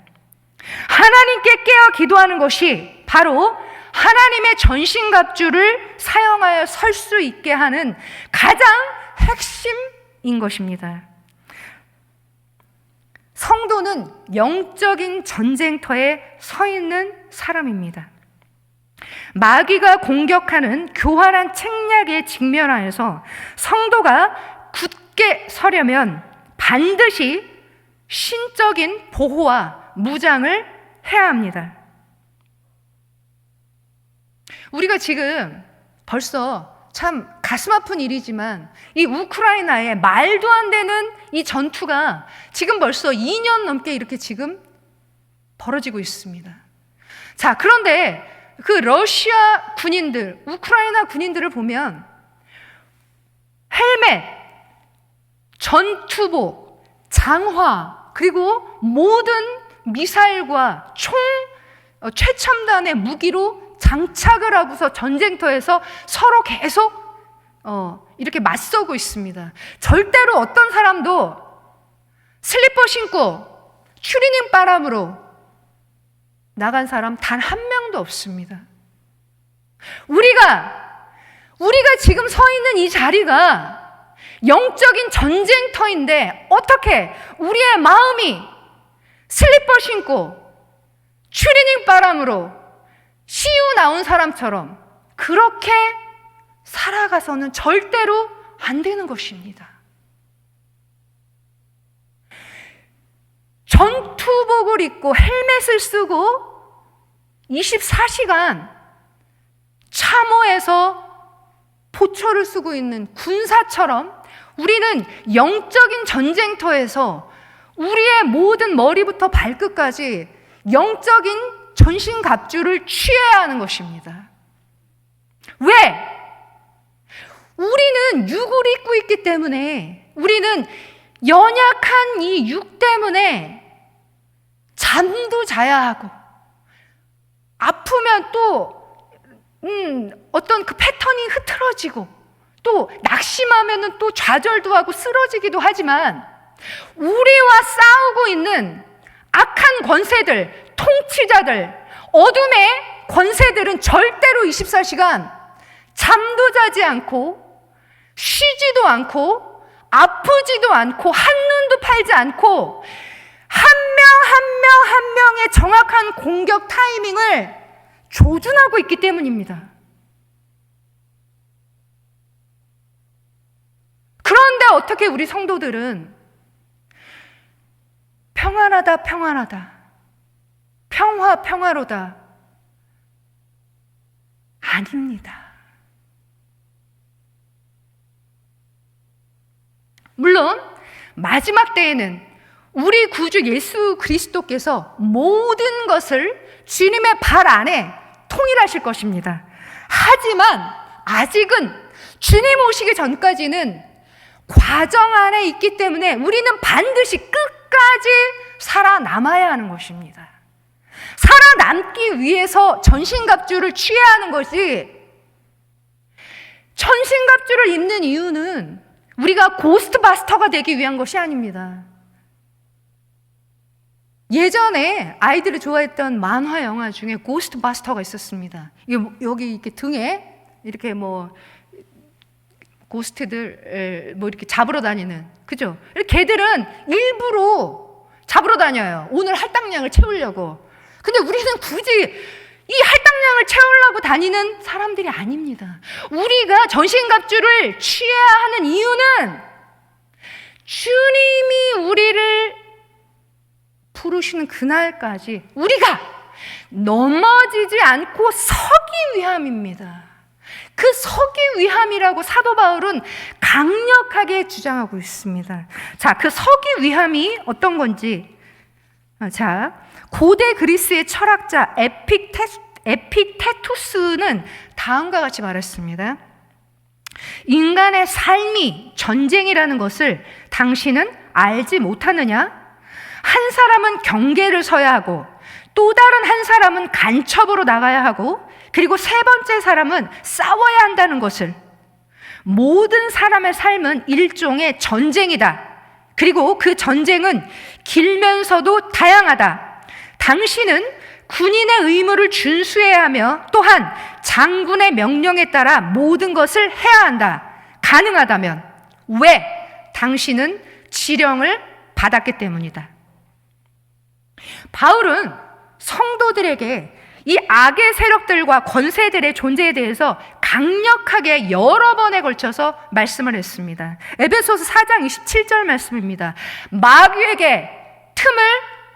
하나님께 깨어 기도하는 것이 바로 하나님의 전신갑주를 사용하여 설 수 있게 하는 가장 핵심인 것입니다. 성도는 영적인 전쟁터에 서 있는 사람입니다. 마귀가 공격하는 교활한 책략에 직면하여서 성도가 굳게 서려면 반드시 신적인 보호와 무장을 해야 합니다. 우리가 지금 벌써 참 가슴 아픈 일이지만 이 우크라이나의 말도 안 되는 이 전투가 지금 벌써 2년 넘게 이렇게 지금 벌어지고 있습니다. 자, 그런데 그 러시아 군인들, 우크라이나 군인들을 보면 헬멧, 전투복, 장화, 그리고 모든 미사일과 총, 최첨단의 무기로 장착을 하고서 전쟁터에서 서로 계속 이렇게 맞서고 있습니다. 절대로 어떤 사람도 슬리퍼 신고 추리닝 바람으로 나간 사람 단 한 명도 없습니다. 우리가 지금 서 있는 이 자리가 영적인 전쟁터인데 어떻게 우리의 마음이 슬리퍼 신고 추리닝 바람으로 시유 나온 사람처럼 그렇게 살아가서는 절대로 안 되는 것입니다. 전투복을 입고 헬멧을 쓰고 24시간 참호에서 보초를 쓰고 있는 군사처럼 우리는 영적인 전쟁터에서 우리의 모든 머리부터 발끝까지 영적인 전신갑주를 취해야 하는 것입니다. 왜? 우리는 육을 입고 있기 때문에, 우리는 연약한 이 육 때문에 잠도 자야 하고, 아프면 또 어떤 그 패턴이 흐트러지고, 또 낙심하면은 또 좌절도 하고 쓰러지기도 하지만, 우리와 싸우고 있는 악한 권세들, 통치자들, 어둠의 권세들은 절대로 24시간 잠도 자지 않고 쉬지도 않고 아프지도 않고 한눈도 팔지 않고 한 명의 정확한 공격 타이밍을 조준하고 있기 때문입니다. 그런데 어떻게 우리 성도들은 평안하다, 평화로다. 아닙니다. 물론 마지막 때에는 우리 구주 예수 그리스도께서 모든 것을 주님의 발 안에 통일하실 것입니다. 하지만 아직은 주님 오시기 전까지는 과정 안에 있기 때문에 우리는 반드시 끝까지 살아남아야 하는 것입니다. 살아남기 위해서 전신갑주를 취해야 하는 것이, 전신갑주를 입는 이유는 우리가 고스트바스터가 되기 위한 것이 아닙니다. 예전에 아이들이 좋아했던 만화 영화 중에 고스트바스터가 있었습니다. 여기 이렇게 등에 이렇게 고스트들 이렇게 잡으러 다니는, 그죠? 걔들은 일부러 잡으러 다녀요. 오늘 할당량을 채우려고. 근데 우리는 굳이 이 할당량을 채우려고 다니는 사람들이 아닙니다. 우리가 전신갑주를 취해야 하는 이유는 주님이 우리를 부르시는 그날까지 우리가 넘어지지 않고 서기 위함입니다. 그 서기 위함이라고 사도 바울은 강력하게 주장하고 있습니다. 자, 그 서기 위함이 어떤 건지, 고대 그리스의 철학자 에픽테투스는 다음과 같이 말했습니다. 인간의 삶이 전쟁이라는 것을 당신은 알지 못하느냐? 한 사람은 경계를 서야 하고, 또 다른 한 사람은 간첩으로 나가야 하고, 그리고 세 번째 사람은 싸워야 한다는 것을. 모든 사람의 삶은 일종의 전쟁이다. 그리고 그 전쟁은 길면서도 다양하다. 당신은 군인의 의무를 준수해야 하며 또한 장군의 명령에 따라 모든 것을 해야 한다. 가능하다면. 왜? 당신은 지령을 받았기 때문이다. 바울은 성도들에게 이 악의 세력들과 권세들의 존재에 대해서 강력하게 여러 번에 걸쳐서 말씀을 했습니다. 에베소서 4장 27절 말씀입니다. 마귀에게 틈을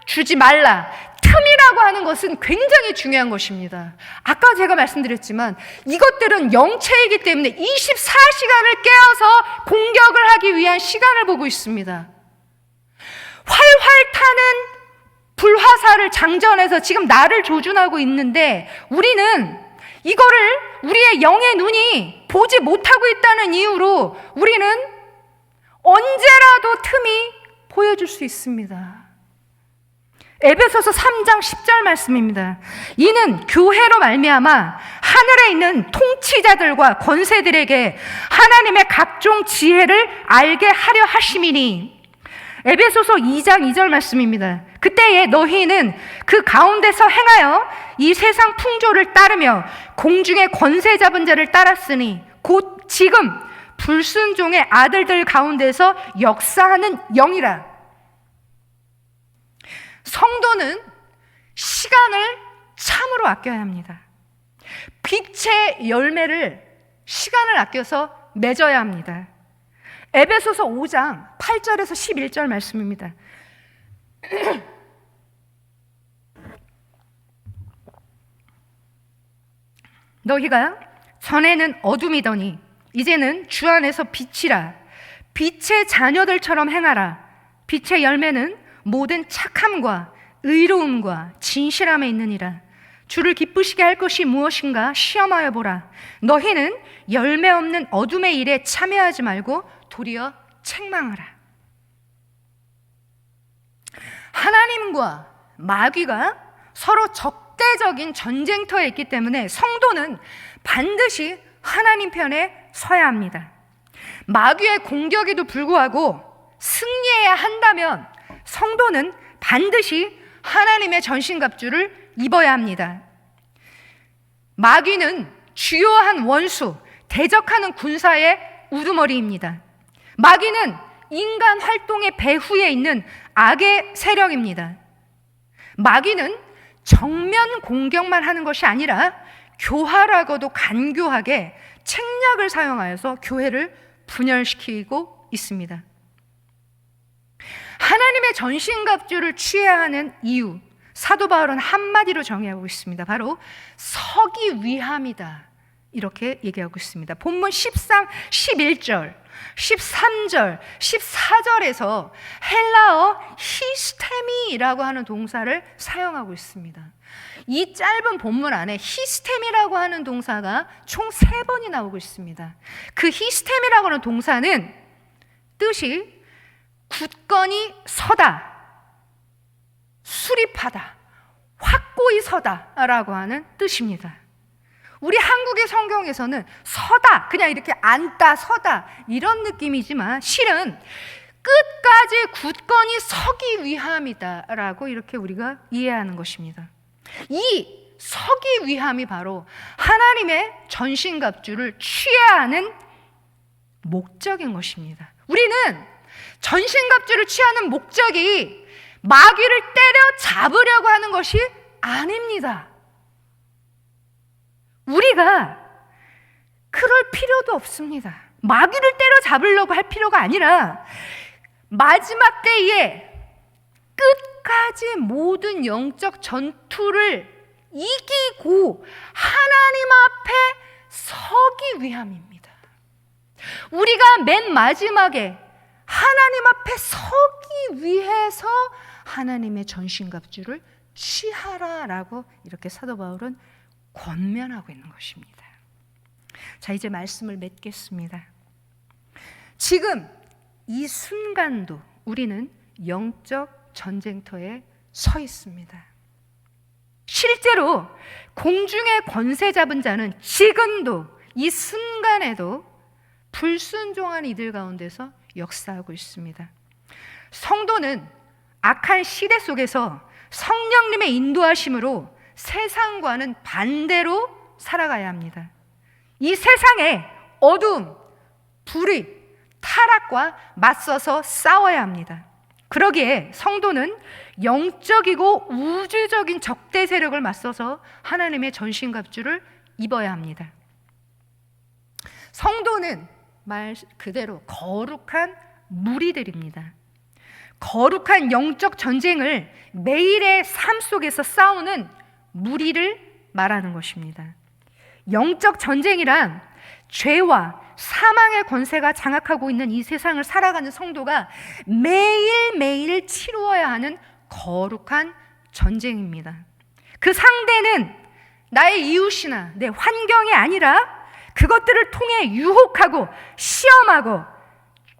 주지 말라. 틈이라고 하는 것은 굉장히 중요한 것입니다. 아까 제가 말씀드렸지만 이것들은 영체이기 때문에 24시간을 깨어서 공격을 하기 위한 시간을 보고 있습니다. 활활 타는 불화살을 장전해서 지금 나를 조준하고 있는데 우리는 이거를 우리의 영의 눈이 보지 못하고 있다는 이유로 우리는 언제라도 틈이 보여줄 수 있습니다. 에베소서 3장 10절 말씀입니다. 이는 교회로 말미암아 하늘에 있는 통치자들과 권세들에게 하나님의 각종 지혜를 알게 하려 하심이니. 에베소서 2장 2절 말씀입니다. 그때에 너희는 그 가운데서 행하여 이 세상 풍조를 따르며 공중의 권세 잡은 자를 따랐으니 곧 지금 불순종의 아들들 가운데서 역사하는 영이라. 성도는 시간을 참으로 아껴야 합니다. 빛의 열매를 시간을 아껴서 맺어야 합니다. 에베소서 5장 8절에서 11절 말씀입니다. 너희가 전에는 어둠이더니 이제는 주 안에서 빛이라. 빛의 자녀들처럼 행하라. 빛의 열매는 모든 착함과 의로움과 진실함에 있느니라. 주를 기쁘시게 할 것이 무엇인가 시험하여 보라. 너희는 열매 없는 어둠의 일에 참여하지 말고 도리어 책망하라. 하나님과 마귀가 서로 적대적인 전쟁터에 있기 때문에 성도는 반드시 하나님 편에 서야 합니다. 마귀의 공격에도 불구하고 승리해야 한다면 성도는 반드시 하나님의 전신갑주를 입어야 합니다. 마귀는 주요한 원수, 대적하는 군사의 우두머리입니다. 마귀는 인간 활동의 배후에 있는 악의 세력입니다. 마귀는 정면 공격만 하는 것이 아니라 교활하고도 간교하게 책략을 사용하여서 교회를 분열시키고 있습니다. 하나님의 전신갑주를 취해야 하는 이유, 사도 바울은 한마디로 정의하고 있습니다. 바로 서기 위함이다, 이렇게 얘기하고 있습니다. 본문 13, 11절, 13절, 14절에서 헬라어 히스테미라고 하는 동사를 사용하고 있습니다. 이 짧은 본문 안에 히스테미라고 하는 동사가 총 3번이 나오고 있습니다. 그 히스테미라고 하는 동사는 뜻이 굳건히 서다, 수립하다, 확고히 서다라고 하는 뜻입니다. 우리 한국의 성경에서는 서다, 그냥 이렇게 앉다, 서다 이런 느낌이지만 실은 끝까지 굳건히 서기 위함이다라고 이렇게 우리가 이해하는 것입니다. 이 서기 위함이 바로 하나님의 전신갑주를 취해야 하는 목적인 것입니다. 우리는 전신갑주를 취하는 목적이 마귀를 때려잡으려고 하는 것이 아닙니다. 우리가 그럴 필요도 없습니다. 마귀를 때려잡으려고 할 필요가 아니라 마지막 때에 끝까지 모든 영적 전투를 이기고 하나님 앞에 서기 위함입니다. 우리가 맨 마지막에 하나님 앞에 서기 위해서 하나님의 전신갑주를 취하라라고 이렇게 사도 바울은 권면하고 있는 것입니다. 자, 이제 말씀을 맺겠습니다. 지금 이 순간도 우리는 영적 전쟁터에 서 있습니다. 실제로 공중의 권세 잡은 자는 지금도 이 순간에도 불순종한 이들 가운데서 역사하고 있습니다. 성도는 악한 시대 속에서 성령님의 인도하심으로 세상과는 반대로 살아가야 합니다. 이 세상의 어두움, 불의, 타락과 맞서서 싸워야 합니다. 그러기에 성도는 영적이고 우주적인 적대 세력을 맞서서 하나님의 전신갑주를 입어야 합니다. 성도는 말 그대로 거룩한 무리들입니다. 거룩한 영적 전쟁을 매일의 삶 속에서 싸우는 무리를 말하는 것입니다. 영적 전쟁이란 죄와 사망의 권세가 장악하고 있는 이 세상을 살아가는 성도가 매일매일 치루어야 하는 거룩한 전쟁입니다. 그 상대는 나의 이웃이나 내 환경이 아니라 그것들을 통해 유혹하고 시험하고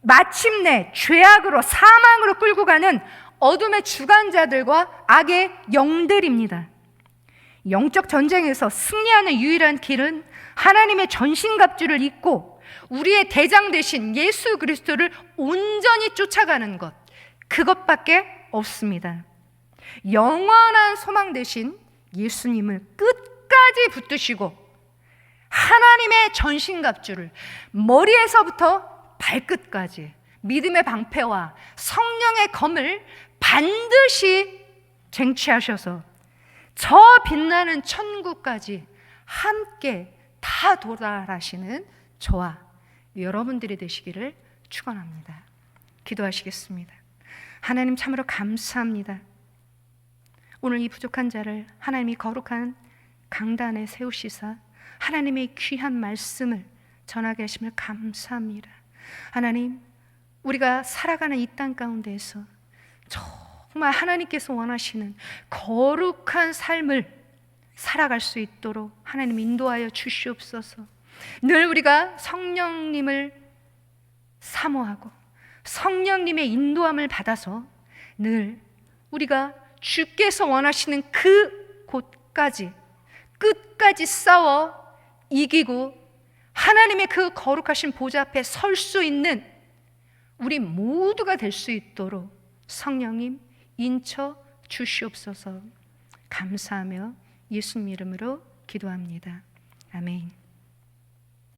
마침내 죄악으로 사망으로 끌고 가는 어둠의 주관자들과 악의 영들입니다. 영적 전쟁에서 승리하는 유일한 길은 하나님의 전신갑주를 입고 우리의 대장 되신 예수 그리스도를 온전히 쫓아가는 것, 그것밖에 없습니다. 영원한 소망 되신 예수님을 끝까지 붙드시고 하나님의 전신갑주를 머리에서부터 발끝까지 믿음의 방패와 성령의 검을 반드시 쟁취하셔서 저 빛나는 천국까지 함께 다 도달하시는 저와 여러분들이 되시기를 축원합니다. 기도하시겠습니다. 하나님 참으로 감사합니다. 오늘 이 부족한 자를 하나님이 거룩한 강단에 세우시사 하나님의 귀한 말씀을 전하게 하심을 감사합니다. 하나님, 우리가 살아가는 이 땅 가운데에서 정말 하나님께서 원하시는 거룩한 삶을 살아갈 수 있도록 하나님 인도하여 주시옵소서. 늘 우리가 성령님을 사모하고 성령님의 인도함을 받아서 늘 우리가 주께서 원하시는 그 곳까지 끝까지 싸워 이기고 하나님의 그 거룩하신 보좌 앞에 설 수 있는 우리 모두가 될 수 있도록 성령님 인쳐 주시옵소서. 감사하며 예수님 이름으로 기도합니다. 아멘.